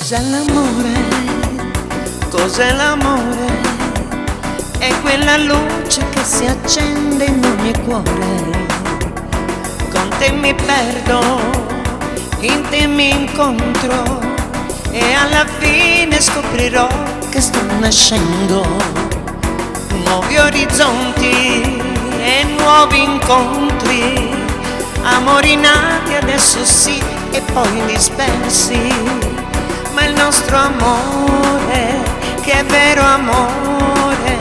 Cos'è l'amore? Cos'è l'amore? È quella luce che si accende in ogni cuore. Con te mi perdo, in te mi incontro e alla fine scoprirò che sto nascendo. Nuovi orizzonti e nuovi incontri, amori nati adesso sì e poi dispersi. Ma il nostro amore, che è vero amore,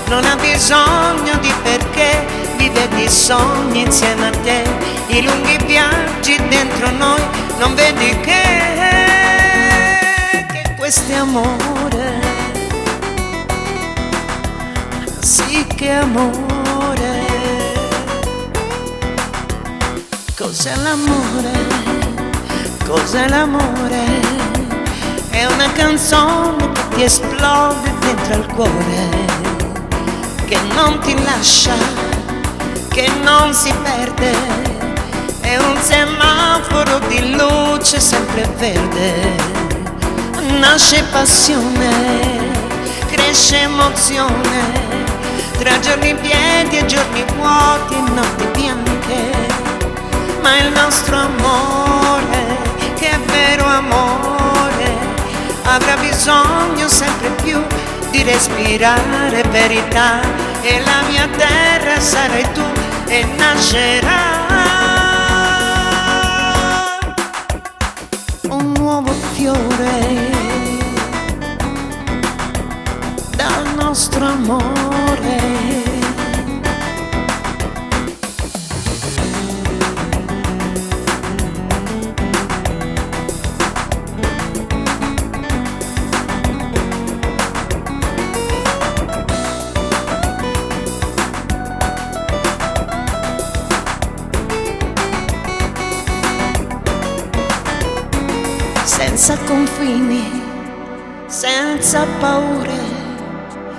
non ha bisogno di perché, vive di sogni insieme a te. I lunghi viaggi dentro noi, non vedi che questo è amore. Sì che amore. Cos'è l'amore? Cos'è l'amore? È una canzone che ti esplode dentro al cuore, che non ti lascia, che non si perde. È un semaforo di luce sempre verde. Nasce passione, cresce emozione, tra giorni pieni e giorni vuoti e notti bianche. Ma il nostro amore, che è vero amore, avrà bisogno sempre più di respirare verità. E la mia terra sarai tu e nascerà un nuovo fiore dal nostro amore. Senza confini, senza paure,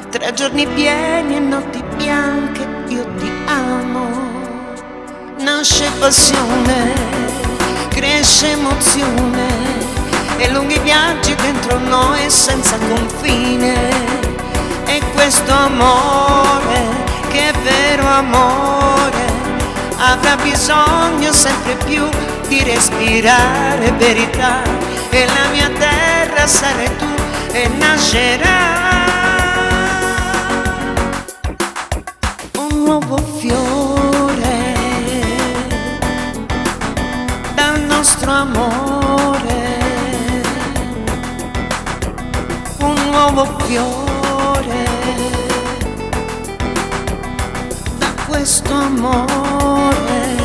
tra giorni pieni e notti bianche, io ti amo. Nasce passione, cresce emozione, e lunghi viaggi dentro noi senza confine. E questo amore, che è vero amore, avrà bisogno sempre più di respirare verità. E la mia terra sarai tu e nascerà un nuovo fiore dal nostro amore. Un nuovo fiore da questo amore.